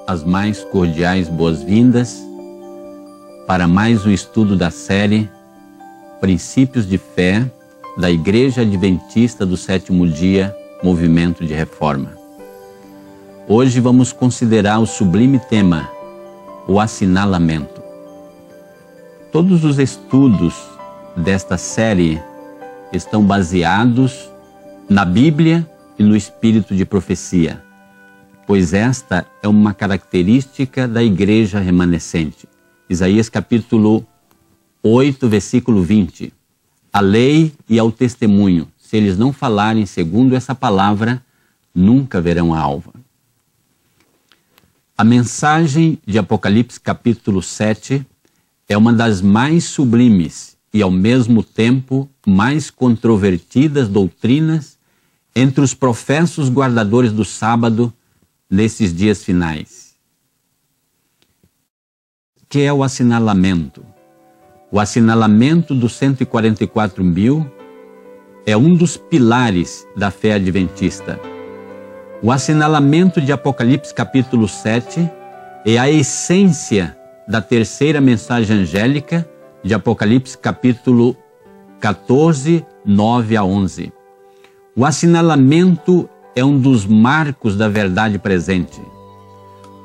as mais cordiais boas-vindas para mais um estudo da série Princípios de Fé da Igreja Adventista do Sétimo Dia, Movimento de Reforma. Hoje vamos considerar o sublime tema, o assinalamento. Todos os estudos desta série estão baseados na Bíblia e no espírito de profecia, pois esta é uma característica da igreja remanescente. Isaías capítulo 8, versículo 20. A lei e ao testemunho, se eles não falarem segundo essa palavra, nunca verão a alva. A mensagem de Apocalipse capítulo 7 é uma das mais sublimes e ao mesmo tempo mais controvertidas doutrinas entre os professos guardadores do sábado nesses dias finais. Que é o assinalamento? O assinalamento dos 144.000 é um dos pilares da fé adventista. O assinalamento de Apocalipse capítulo 7 é a essência da terceira mensagem angélica de Apocalipse capítulo 14, 9 a 11. O assinalamento é um dos marcos da verdade presente.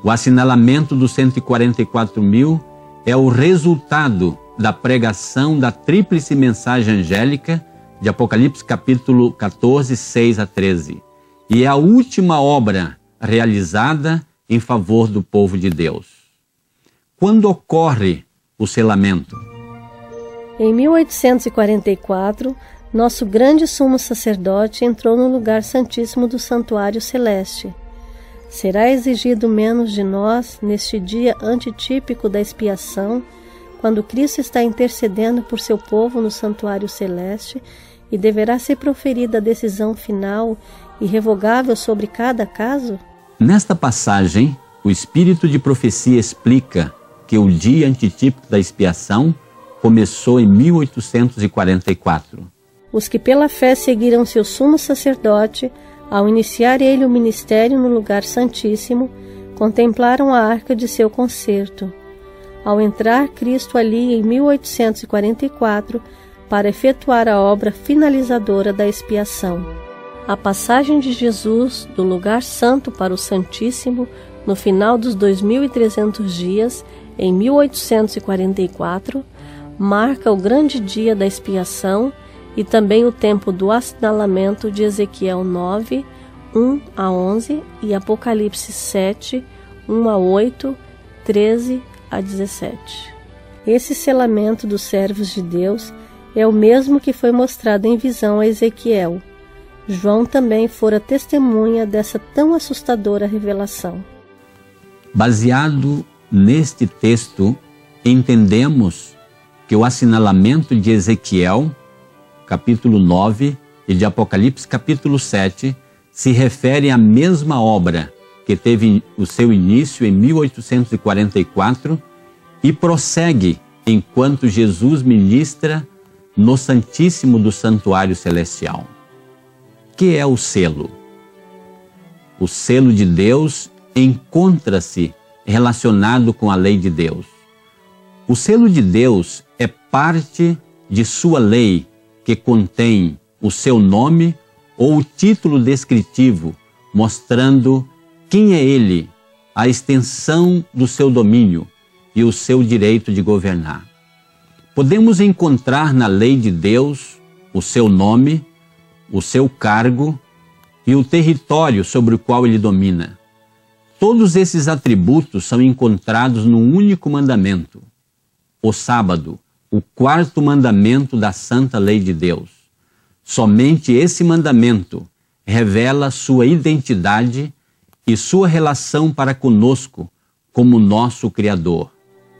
O assinalamento dos 144.000 é o resultado da pregação da tríplice mensagem angélica de Apocalipse capítulo 14, 6 a 13. E é a última obra realizada em favor do povo de Deus. Quando ocorre o selamento? Em 1844, nosso grande sumo sacerdote entrou no lugar santíssimo do santuário celeste. Será exigido menos de nós neste dia antitípico da expiação, quando Cristo está intercedendo por seu povo no santuário celeste, e deverá ser proferida a decisão final e irrevogável sobre cada caso? Nesta passagem, o espírito de profecia explica que o dia antitípico da expiação começou em 1844. Os que pela fé seguiram seu sumo sacerdote, ao iniciar ele o ministério no lugar santíssimo, contemplaram a arca de seu concerto. Ao entrar Cristo ali em 1844, para efetuar a obra finalizadora da expiação. A passagem de Jesus do lugar santo para o Santíssimo, no final dos 2.300 dias, em 1844, marca o grande dia da expiação e também o tempo do assinalamento de Ezequiel 9, 1 a 11 e Apocalipse 7, 1 a 8, 13 a 17. Esse selamento dos servos de Deus é o mesmo que foi mostrado em visão a Ezequiel. João também fora testemunha dessa tão assustadora revelação. Baseado neste texto, entendemos que o assinalamento de Ezequiel capítulo 9 e de Apocalipse capítulo 7 se referem à mesma obra que teve o seu início em 1844 e prossegue enquanto Jesus ministra no Santíssimo do Santuário Celestial. Que é o selo? O selo de Deus encontra-se relacionado com a lei de Deus. O selo de Deus é parte de sua lei, que contém o seu nome ou o título descritivo, mostrando quem é ele, a extensão do seu domínio e o seu direito de governar. Podemos encontrar na lei de Deus o seu nome, o seu cargo e o território sobre o qual ele domina. Todos esses atributos são encontrados num único mandamento, o sábado, o quarto mandamento da santa lei de Deus. Somente esse mandamento revela sua identidade e sua relação para conosco como nosso Criador.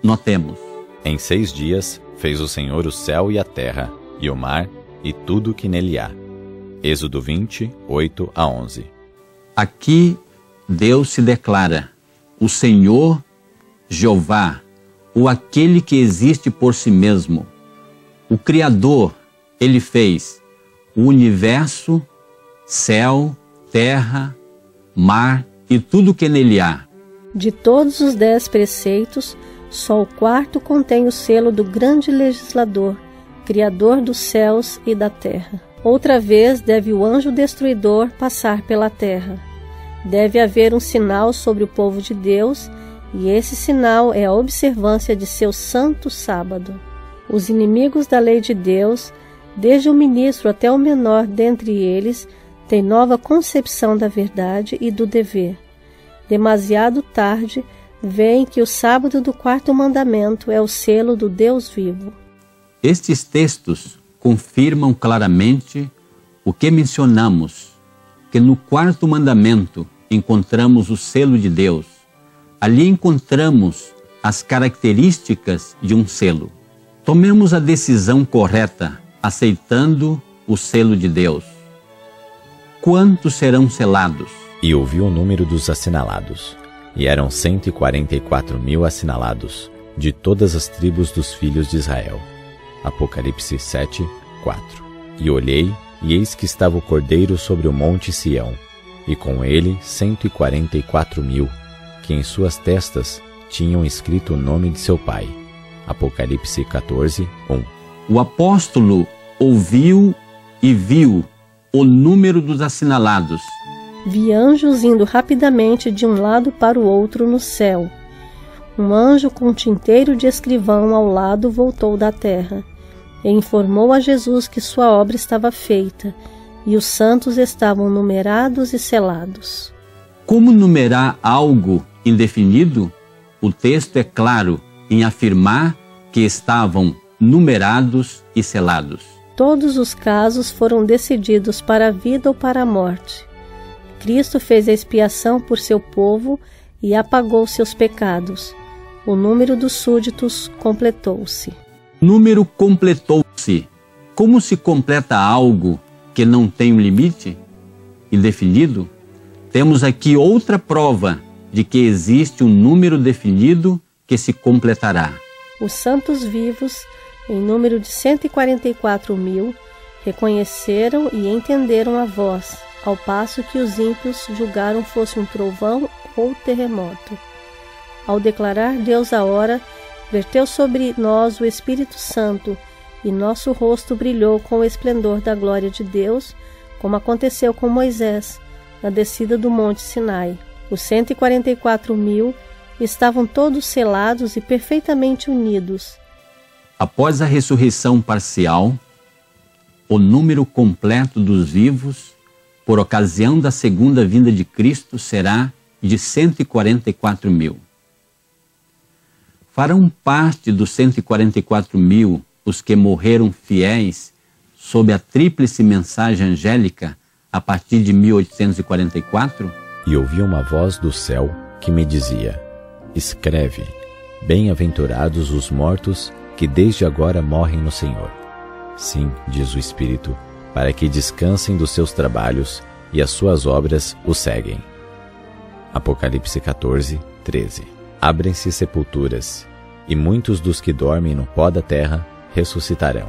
Notemos. Em 6 dias fez o Senhor o céu e a terra, e o mar, e tudo que nele há. Êxodo 20, 8 a 11. Aqui Deus se declara o Senhor Jeová, ou aquele que existe por si mesmo. O Criador, ele fez o universo, céu, terra, mar e tudo que nele há. De todos os 10 preceitos, só o 4º contém o selo do grande legislador, Criador dos céus e da terra. Outra vez deve o anjo destruidor passar pela terra. Deve haver um sinal sobre o povo de Deus, e esse sinal é a observância de seu santo sábado. Os inimigos da lei de Deus, desde o ministro até o menor dentre eles, têm nova concepção da verdade e do dever. Demasiado tarde, veem que o sábado do 4º mandamento é o selo do Deus vivo. Estes textos confirmam claramente o que mencionamos, que no 4º mandamento encontramos o selo de Deus. Ali encontramos as características de um selo. Tomemos a decisão correta, aceitando o selo de Deus. Quantos serão selados? E ouviu o número dos assinalados, e eram 144.000 assinalados, de todas as tribos dos filhos de Israel. Apocalipse 7, 4. E olhei, e eis que estava o Cordeiro sobre o monte Sião, e com ele 144.000, que em suas testas tinham escrito o nome de seu pai. Apocalipse 14, 1. O apóstolo ouviu e viu o número dos assinalados. Vi anjos indo rapidamente de um lado para o outro no céu. Um anjo com um tinteiro de escrivão ao lado voltou da terra e informou a Jesus que sua obra estava feita e os santos estavam numerados e selados. Como numerar algo indefinido? O texto é claro em afirmar que estavam numerados e selados. Todos os casos foram decididos para a vida ou para a morte. Cristo fez a expiação por seu povo e apagou seus pecados. O número dos súditos completou-se. Número completou-se. Como se completa algo que não tem um limite indefinido? Temos aqui outra prova de que existe um número definido que se completará. Os santos vivos, em número de 144.000, reconheceram e entenderam a voz, ao passo que os ímpios julgaram fosse um trovão ou terremoto. Ao declarar Deus a hora, verteu sobre nós o Espírito Santo, e nosso rosto brilhou com o esplendor da glória de Deus, como aconteceu com Moisés, na descida do monte Sinai. Os 144.000 estavam todos selados e perfeitamente unidos. Após a ressurreição parcial, o número completo dos vivos, por ocasião da segunda vinda de Cristo, será de 144.000. Farão parte dos 144.000 os que morreram fiéis sob a tríplice mensagem angélica a partir de 1844? E ouvi uma voz do céu que me dizia: escreve, bem-aventurados os mortos que desde agora morrem no Senhor. Sim, diz o Espírito, para que descansem dos seus trabalhos e as suas obras os seguem. Apocalipse 14, 13. Abrem-se sepulturas, e muitos dos que dormem no pó da terra ressuscitarão,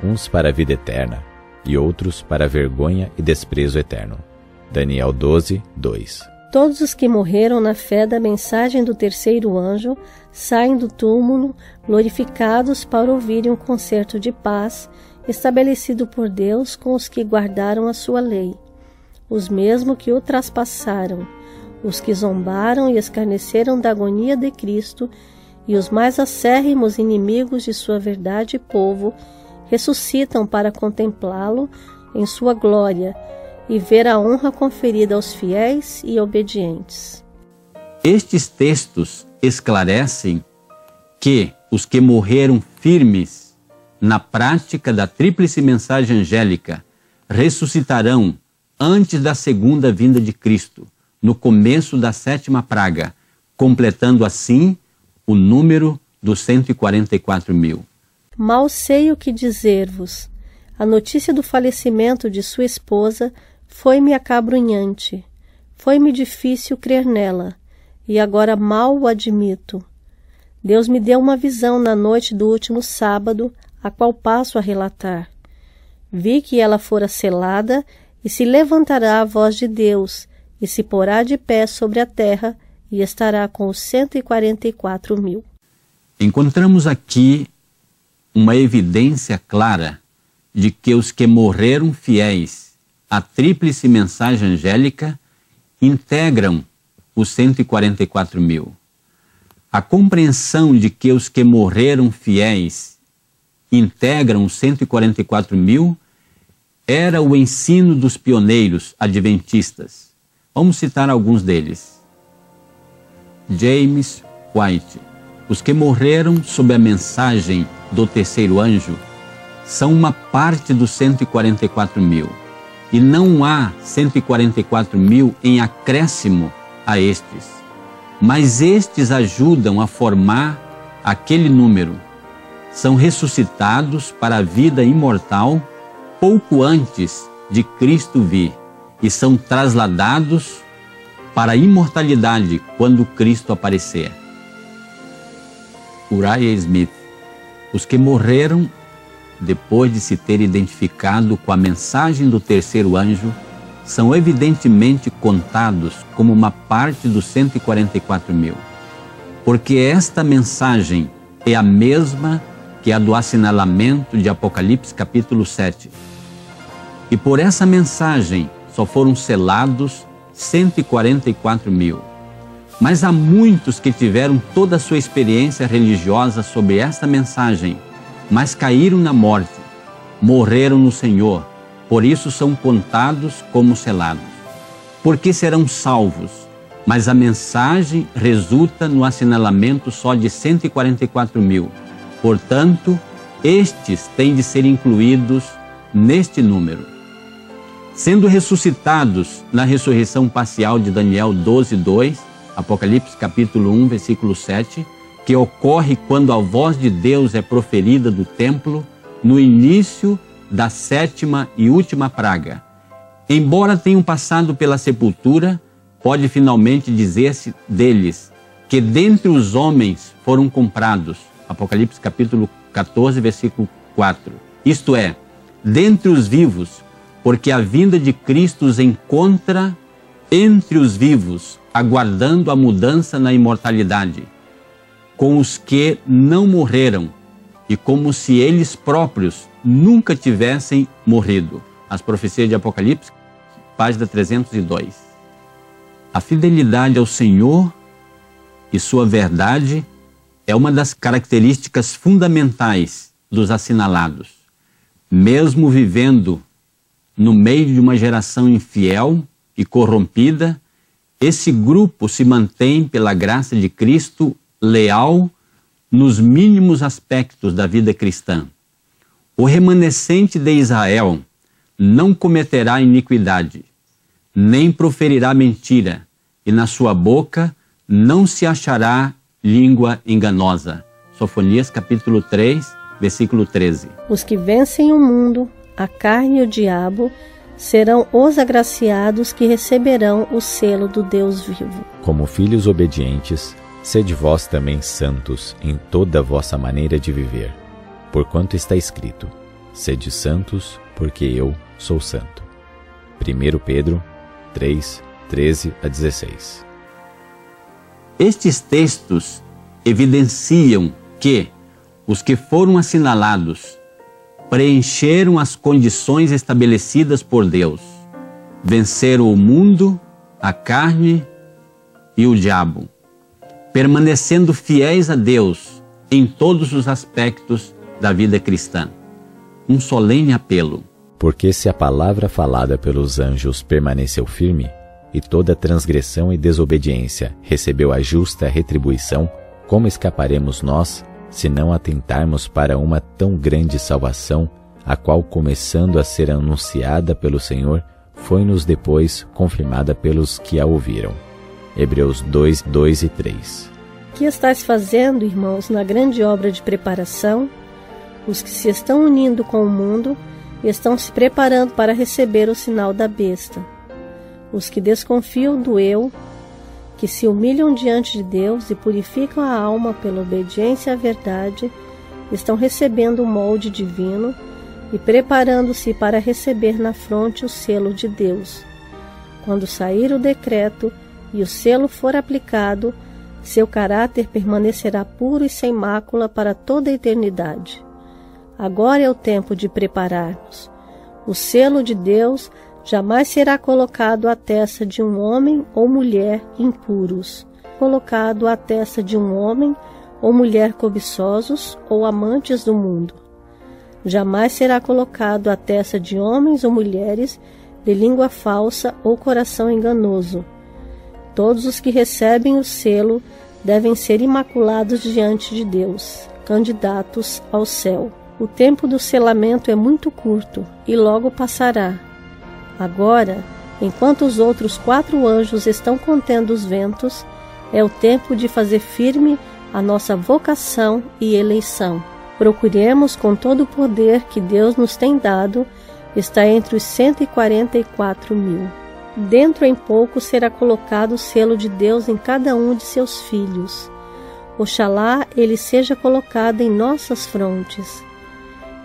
uns para a vida eterna, e outros para a vergonha e desprezo eterno. Daniel 12, 2. Todos os que morreram na fé da mensagem do terceiro anjo saem do túmulo glorificados para ouvirem um concerto de paz estabelecido por Deus com os que guardaram a sua lei, os mesmos que o traspassaram, os que zombaram e escarneceram da agonia de Cristo, e os mais acérrimos inimigos de sua verdade e povo ressuscitam para contemplá-lo em sua glória e ver a honra conferida aos fiéis e obedientes. Estes textos esclarecem que os que morreram firmes na prática da tríplice mensagem angélica ressuscitarão antes da segunda vinda de Cristo, no começo da 7ª praga, completando assim o número dos 144.000. Mal sei o que dizer-vos. A notícia do falecimento de sua esposa foi-me acabrunhante. Foi-me difícil crer nela, e agora mal o admito. Deus me deu uma visão na noite do último sábado, a qual passo a relatar. Vi que ela fora selada, e se levantará a voz de Deus, e se porá de pé sobre a terra, e estará com os 144.000. Encontramos aqui uma evidência clara de que os que morreram fiéis à tríplice mensagem angélica integram os 144.000. A compreensão de que os que morreram fiéis integram os 144.000 era o ensino dos pioneiros adventistas. Vamos citar alguns deles. James White. Os que morreram sob a mensagem do terceiro anjo são uma parte dos 144.000, e não há 144.000 em acréscimo a estes, mas estes ajudam a formar aquele número. São ressuscitados para a vida imortal pouco antes de Cristo vir e são trasladados para a imortalidade quando Cristo aparecer. Uriah Smith. Os que morreram depois de se ter identificado com a mensagem do terceiro anjo são evidentemente contados como uma parte dos 144.000, porque esta mensagem é a mesma que a do assinalamento de Apocalipse capítulo 7. E por essa mensagem só foram selados 144.000. Mas há muitos que tiveram toda a sua experiência religiosa sobre esta mensagem, mas caíram na morte, morreram no Senhor, por isso são contados como selados. Porque serão salvos, mas a mensagem resulta no assinalamento só de 144.000. Portanto, estes têm de ser incluídos neste número. Sendo ressuscitados na ressurreição parcial de Daniel 12:2, Apocalipse capítulo 1, versículo 7, que ocorre quando a voz de Deus é proferida do templo no início da 7ª e última praga. Embora tenham passado pela sepultura, pode finalmente dizer-se deles que dentre os homens foram comprados. Apocalipse capítulo 14, versículo 4. Isto é, dentre os vivos, porque a vinda de Cristo os encontra entre os vivos, aguardando a mudança na imortalidade, com os que não morreram, e como se eles próprios nunca tivessem morrido. As profecias de Apocalipse, página 302. A fidelidade ao Senhor e sua verdade é uma das características fundamentais dos assinalados. Mesmo vivendo no meio de uma geração infiel e corrompida, esse grupo se mantém, pela graça de Cristo, leal nos mínimos aspectos da vida cristã. O remanescente de Israel não cometerá iniquidade, nem proferirá mentira, e na sua boca não se achará língua enganosa. Sofonias capítulo 3, versículo 13. Os que vencem o mundo, a carne e o diabo, serão os agraciados que receberão o selo do Deus vivo. Como filhos obedientes, sede vós também santos em toda a vossa maneira de viver, porquanto está escrito: sede santos, porque eu sou santo. 1 Pedro 3, 13 a 16. Estes textos evidenciam que os que foram assinalados preencheram as condições estabelecidas por Deus, venceram o mundo, a carne e o diabo, permanecendo fiéis a Deus em todos os aspectos da vida cristã. Um solene apelo. Porque se a palavra falada pelos anjos permaneceu firme, e toda transgressão e desobediência recebeu a justa retribuição, como escaparemos nós, se não atentarmos para uma tão grande salvação, a qual, começando a ser anunciada pelo Senhor, foi-nos depois confirmada pelos que a ouviram. Hebreus 2, 2 e 3. O que estáis fazendo, irmãos, na grande obra de preparação? Os que se estão unindo com o mundo estão se preparando para receber o sinal da besta. Os que desconfiam do eu, que se humilham diante de Deus e purificam a alma pela obediência à verdade, estão recebendo o molde divino e preparando-se para receber na fronte o selo de Deus. Quando sair o decreto, e o selo for aplicado, seu caráter permanecerá puro e sem mácula para toda a eternidade. Agora é o tempo de preparar-nos. O selo de Deus jamais será colocado à testa de um homem ou mulher impuros, colocado à testa de um homem ou mulher cobiçosos ou amantes do mundo. Jamais será colocado à testa de homens ou mulheres de língua falsa ou coração enganoso. Todos os que recebem o selo devem ser imaculados diante de Deus, candidatos ao céu. O tempo do selamento é muito curto e logo passará. Agora, enquanto os outros 4 anjos estão contendo os ventos, é o tempo de fazer firme a nossa vocação e eleição. Procuremos com todo o poder que Deus nos tem dado, está entre os 144.000. Dentro em pouco será colocado o selo de Deus em cada um de seus filhos. Oxalá ele seja colocado em nossas frontes.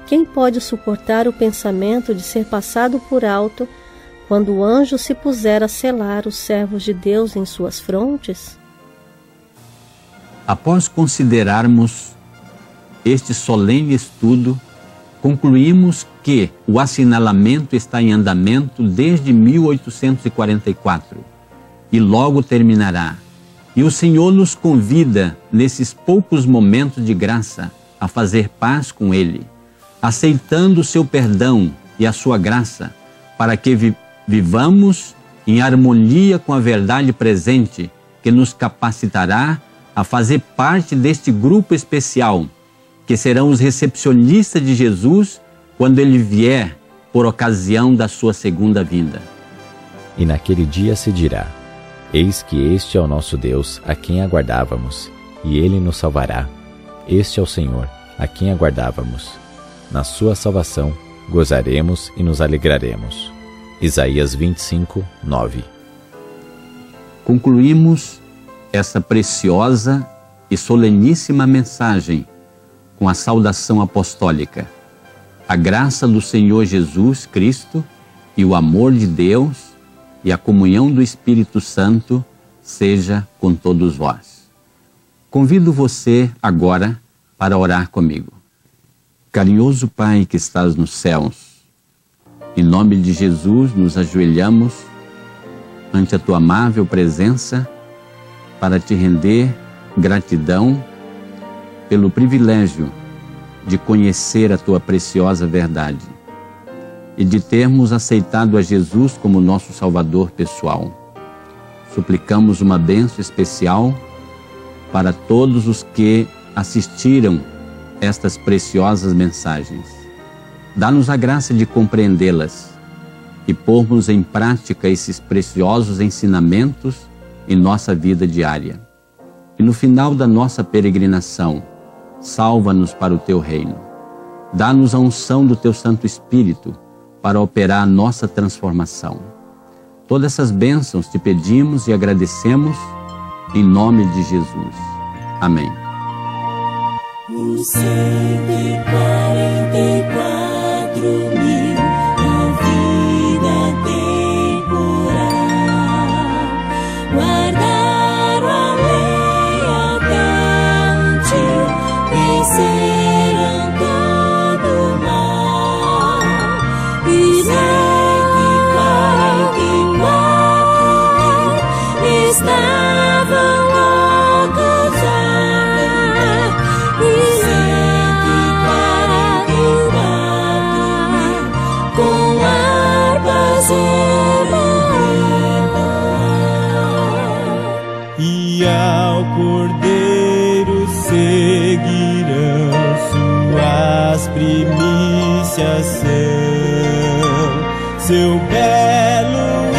Quem pode suportar o pensamento de ser passado por alto quando o anjo se puser a selar os servos de Deus em suas frontes? Após considerarmos este solene estudo, concluímos que o assinalamento está em andamento desde 1844 e logo terminará. E o Senhor nos convida, nesses poucos momentos de graça, a fazer paz com Ele, aceitando o seu perdão e a sua graça, para que vivamos em harmonia com a verdade presente, que nos capacitará a fazer parte deste grupo especial, que serão os recepcionistas de Jesus quando Ele vier por ocasião da sua segunda vinda. E naquele dia se dirá: eis que este é o nosso Deus, a quem aguardávamos, e Ele nos salvará. Este é o Senhor, a quem aguardávamos. Na sua salvação gozaremos e nos alegraremos. Isaías 25, 9. Concluímos essa preciosa e soleníssima mensagem com a saudação apostólica. A graça do Senhor Jesus Cristo e o amor de Deus e a comunhão do Espírito Santo seja com todos vós. Convido você agora para orar comigo. Carinhoso Pai que estás nos céus, em nome de Jesus nos ajoelhamos ante a Tua amável presença para Te render gratidão pelo privilégio de conhecer a Tua preciosa verdade e de termos aceitado a Jesus como nosso Salvador pessoal. Suplicamos uma bênção especial para todos os que assistiram estas preciosas mensagens. Dá-nos a graça de compreendê-las e pormos em prática esses preciosos ensinamentos em nossa vida diária. E no final da nossa peregrinação, salva-nos para o Teu reino. Dá-nos a unção do Teu Santo Espírito para operar a nossa transformação. Todas essas bênçãos Te pedimos e agradecemos em nome de Jesus. Amém. Os 144.000 da vida temporal guardaram a lei até um dia, venceram todo o mal. E 144.000 estavam loucos a cantar. E 144.000 com harpas entoar. E ao Cordeiro seguirão, suas primícias são seu belo